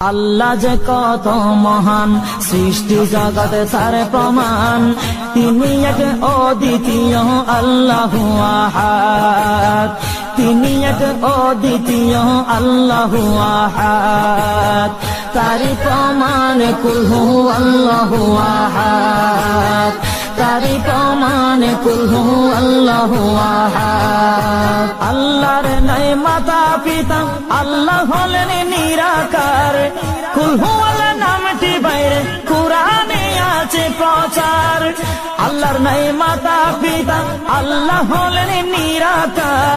আল্লাহ যে কত মহান, সৃষ্টি জগতে তার প্রমাণ। তিনি এক অদ্বিতীয় আল্লাহু আহাদ, তিনি এক অদ্বিতীয় আল্লাহু আহাদ। তারি প্রমাণ কুল হু আল্লাহু আহাদ, তারি প্রমাণ কুল হু আল্লাহু আহাদ। আল্লাহর নাই মাতা পিতা, আল্লাহ হলেন নিরাকার। কুল হু আল্লাহ নামটি বাইরে কুরআনে আছে প্রচার। আল্লাহর নাই মাতা পিতা, আল্লাহ হলেন নিরাকার।